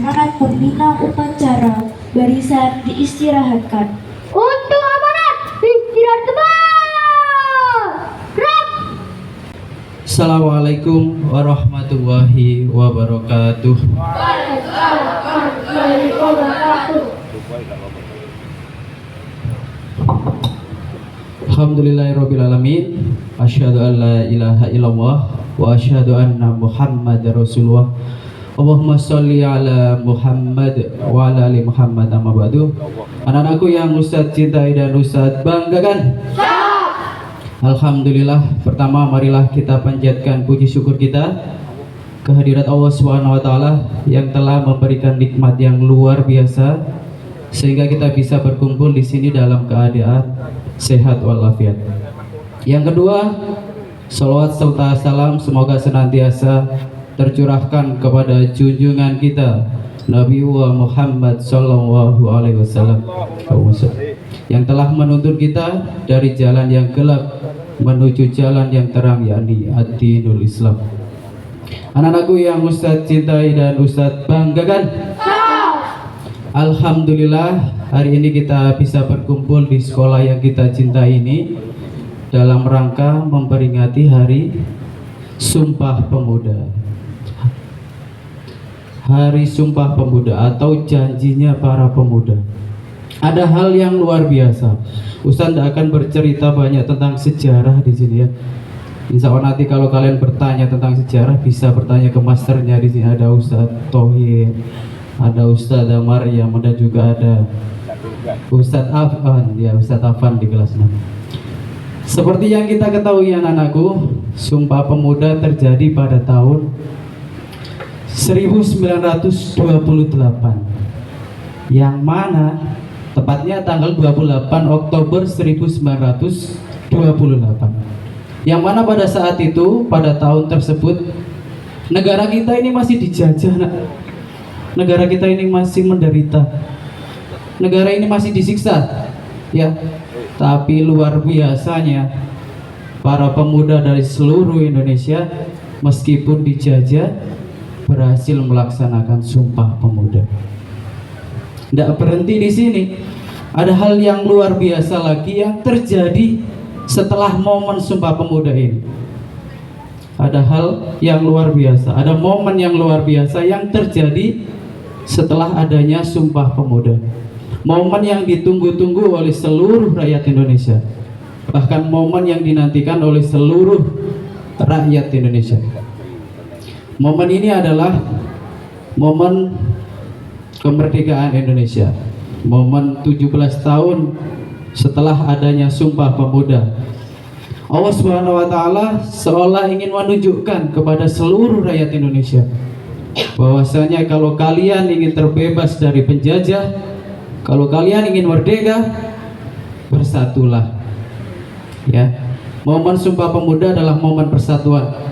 amanat pembina upacara. Barisan diistirahatkan. Untuk amanat istirahat kembali. Gerak. Assalamualaikum warahmatullahi wabarakatuh. Alhamdulillahirrabbilalamin. Asyhadu an la ilaha illallah wa asyhadu anna Muhammadar Rasulullah. Allahumma sholli ala Muhammad wa ala ali Muhammad. Amma ba'du. Anak-anakku yang Ustadz cintai dan Ustadz banggakan. Alhamdulillah, pertama marilah kita panjatkan puji syukur kita kehadirat Allah Subhanahu wa taala yang telah memberikan nikmat yang luar biasa sehingga kita bisa berkumpul di sini dalam keadaan sehat walafiat. Yang kedua, salawat serta salam semoga senantiasa tercurahkan kepada junjungan kita Nabi Muhammad sallallahu alaihi wasallam yang telah menuntun kita dari jalan yang gelap menuju jalan yang terang, yakni ad-dinul Islam. Anak-anakku yang Ustadz cintai dan Ustadz banggakan, alhamdulillah hari ini kita bisa berkumpul di sekolah yang kita cintai ini dalam rangka memperingati Hari Sumpah Pemuda. Hari Sumpah Pemuda atau janjinya para pemuda. Ada hal yang luar biasa. Ustaz tidak akan bercerita banyak tentang sejarah di sini ya. Insya Allah nanti kalau kalian bertanya tentang sejarah bisa bertanya ke masternya di sini. Ada Ustaz Tohir, ada Ustaz Maryam, dan juga ada Ustaz Afan, ya Ustaz Afan di kelas 6. Seperti yang kita ketahui anak-anakku, Sumpah Pemuda terjadi pada tahun 1928, yang mana tepatnya tanggal 28 Oktober 1928, yang mana pada saat itu, pada tahun tersebut negara kita ini masih dijajah, negara kita ini masih menderita, negara ini masih disiksa ya. Tapi luar biasanya para pemuda dari seluruh Indonesia meskipun dijajah berhasil melaksanakan Sumpah Pemuda. Tidak berhenti di sini, ada hal yang luar biasa lagi yang terjadi setelah momen Sumpah Pemuda ini. Ada hal yang luar biasa, ada momen yang luar biasa yang terjadi setelah adanya Sumpah Pemuda. Momen yang ditunggu-tunggu oleh seluruh rakyat Indonesia, bahkan momen yang dinantikan oleh seluruh rakyat Indonesia. Momen ini adalah momen kemerdekaan Indonesia, momen 17 tahun setelah adanya Sumpah Pemuda. Allah Subhanahu wa taala seolah ingin menunjukkan kepada seluruh rakyat Indonesia bahwasanya kalau kalian ingin terbebas dari penjajah, kalau kalian ingin merdeka, bersatulah. Ya, momen Sumpah Pemuda adalah momen persatuan.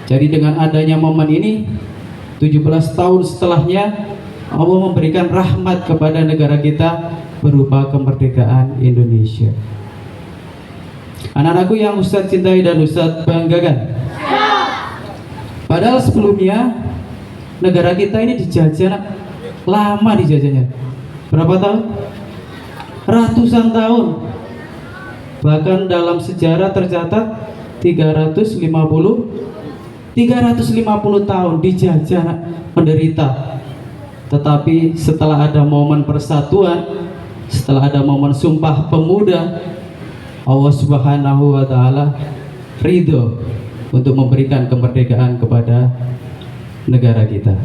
Jadi dengan adanya momen ini, 17 tahun setelahnya Allah memberikan rahmat kepada negara kita berupa kemerdekaan Indonesia. Anak-anakku yang Ustadz cintai dan Ustadz banggakan, padahal sebelumnya negara kita ini dijajah, lama dijajahnya. Berapa tahun? Ratusan tahun. Bahkan dalam sejarah tercatat 350 tahun dijajah, menderita. Tetapi setelah ada momen persatuan, setelah ada momen Sumpah Pemuda, Allah Subhanahu wa taala ridho untuk memberikan kemerdekaan kepada negara kita.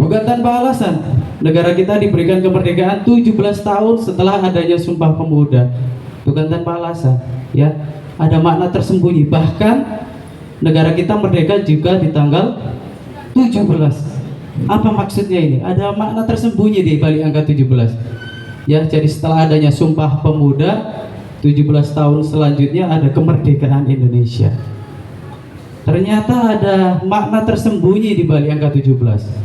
Bukan tanpa alasan negara kita diberikan kemerdekaan 17 tahun setelah adanya Sumpah Pemuda. Bukan tanpa alasan ya, ada makna tersembunyi. Bahkan negara kita merdeka juga di tanggal 17. Apa maksudnya ini? Ada makna tersembunyi di balik angka 17. Ya, jadi setelah adanya Sumpah Pemuda, 17 tahun selanjutnya ada kemerdekaan Indonesia. Ternyata ada makna tersembunyi di balik angka 17.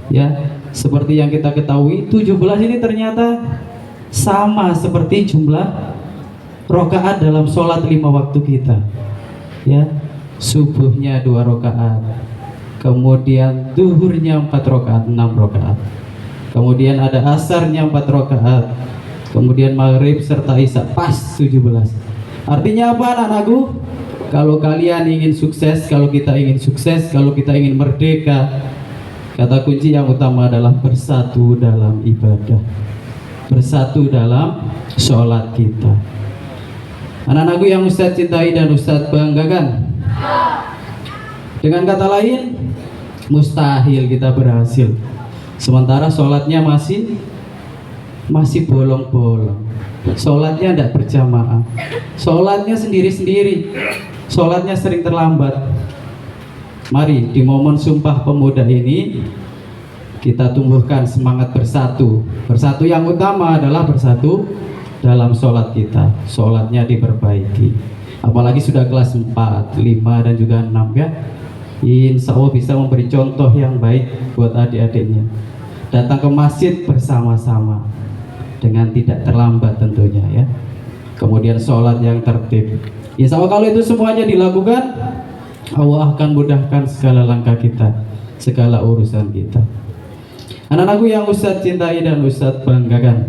Ya, seperti yang kita ketahui, 17 ini ternyata sama seperti jumlah rokaat dalam sholat 5 waktu kita. Ya, subuhnya 2 rokaat, kemudian duhurnya 4 rakaat, 6 rakaat, kemudian ada asarnya 4 rakaat, kemudian maghrib serta isya pas 17. Artinya apa anak-anakku? Kalau kalian ingin sukses, kalau kita ingin sukses, kalau kita ingin merdeka, kata kunci yang utama adalah bersatu dalam ibadah, bersatu dalam sholat kita. Anak-anakku yang Ustadz cintai dan Ustadz banggakan, dengan kata lain, mustahil kita berhasil sementara sholatnya masih bolong-bolong, sholatnya tidak berjamaah, sholatnya sendiri-sendiri, sholatnya sering terlambat. Mari di momen Sumpah Pemuda ini kita tumbuhkan semangat bersatu. Bersatu yang utama adalah bersatu dalam sholat kita, sholatnya diperbaiki. Apalagi sudah kelas 4, 5 dan juga 6 ya. Insya Allah bisa memberi contoh yang baik buat adik-adiknya. Datang ke masjid bersama-sama dengan tidak terlambat tentunya ya. Kemudian sholat yang tertib. Insya Allah kalau itu semuanya dilakukan, Allah akan mudahkan segala langkah kita, segala urusan kita. Anak-anakku yang Ustadz cintai dan Ustadz banggakan,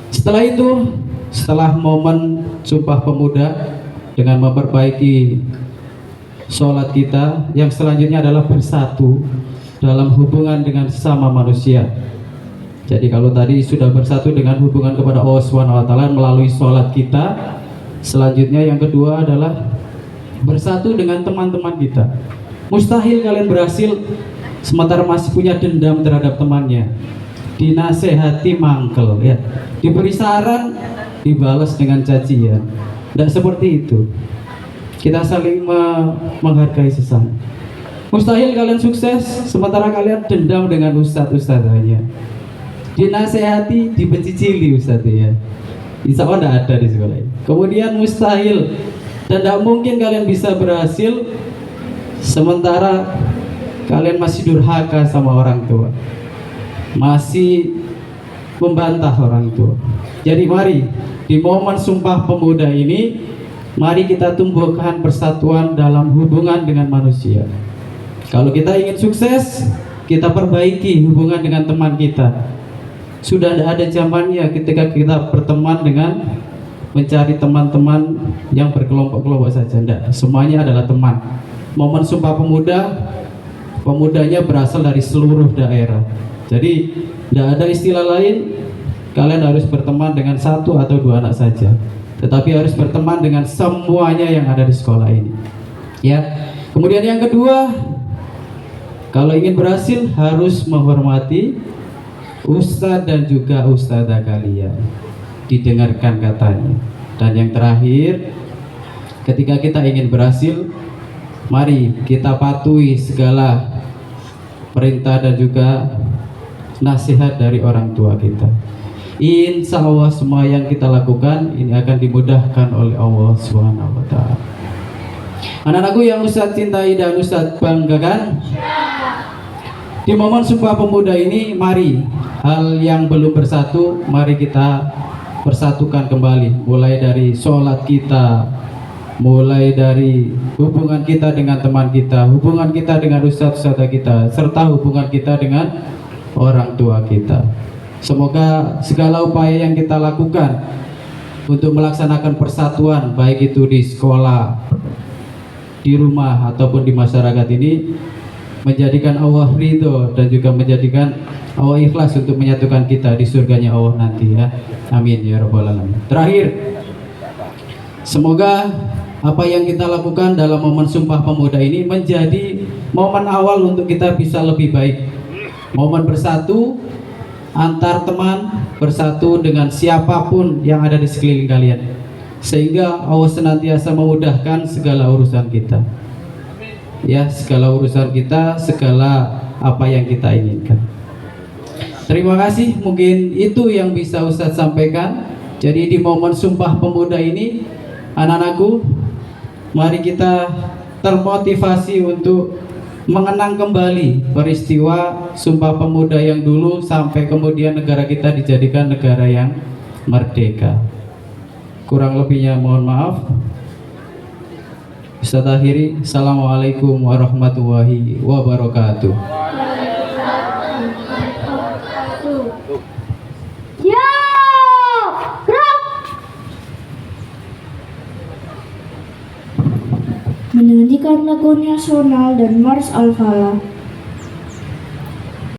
setelah itu, setelah momen Sumpah Pemuda dengan memperbaiki sholat kita, yang selanjutnya adalah bersatu dalam hubungan dengan sesama manusia. Jadi kalau tadi sudah bersatu dengan hubungan kepada Allah SWT melalui sholat kita, selanjutnya yang kedua adalah bersatu dengan teman-teman kita. Mustahil kalian berhasil sementara masih punya dendam terhadap temannya. Dinasehati mangkel ya, diberi saran dibalas dengan cacian. Tidak seperti itu. Kita saling menghargai sesama. Mustahil kalian sukses sementara kalian dendam dengan ustadz-ustadzanya. Dinasehati dibecicili ustadz ya. Insya Allah tidak ada di sekolah ini. Kemudian mustahil dan tidak mungkin kalian bisa berhasil sementara kalian masih durhaka sama orang tua, masih membantah orang tua. Jadi mari di momen Sumpah Pemuda ini, mari kita tumbuhkan persatuan dalam hubungan dengan manusia. Kalau kita ingin sukses, kita perbaiki hubungan dengan teman kita. Sudah tidak ada zamannya ketika kita berteman dengan mencari teman-teman yang berkelompok-kelompok saja. Tidak, semuanya adalah teman. Momen Sumpah Pemuda, pemudanya berasal dari seluruh daerah. Jadi tidak ada istilah lain, kalian harus berteman dengan 1 atau 2 anak saja, tetapi harus berteman dengan semuanya yang ada di sekolah ini ya. Kemudian yang kedua, kalau ingin berhasil harus menghormati ustadz dan juga ustadzah kalian, didengarkan katanya. Dan yang terakhir, ketika kita ingin berhasil, mari kita patuhi segala perintah dan juga nasihat dari orang tua kita. Insya Allah semua yang kita lakukan ini akan dimudahkan oleh Allah SWT. Anak-anakku yang Ustadz cintai dan Ustadz banggakan, di momen Sumpah Pemuda ini, mari hal yang belum bersatu, mari kita persatukan kembali. Mulai dari sholat kita, mulai dari hubungan kita dengan teman kita, hubungan kita dengan ustadz-ustadzah kita, serta hubungan kita dengan orang tua kita. Semoga segala upaya yang kita lakukan untuk melaksanakan persatuan, baik itu di sekolah, di rumah, ataupun di masyarakat ini, menjadikan Allah ridho dan juga menjadikan Allah ikhlas untuk menyatukan kita di surganya Allah nanti ya. Amin ya rabbal alamin. Terakhir, semoga apa yang kita lakukan dalam momen Sumpah Pemuda ini menjadi momen awal untuk kita bisa lebih baik. Momen bersatu antar teman, bersatu dengan siapapun yang ada di sekeliling kalian, sehingga Allah senantiasa memudahkan segala urusan kita ya, segala urusan kita, segala apa yang kita inginkan. Terima kasih, mungkin itu yang bisa Ustadz sampaikan. Jadi di momen Sumpah Pemuda ini, anak-anakku, mari kita termotivasi untuk mengenang kembali peristiwa Sumpah Pemuda yang dulu sampai kemudian negara kita dijadikan negara yang merdeka. Kurang lebihnya mohon maaf. Ustaz akhiri, Assalamualaikum warahmatullahi wabarakatuh. Siap. Gerak. Menyanyikan lagu nasional dan Mars Al-Falah.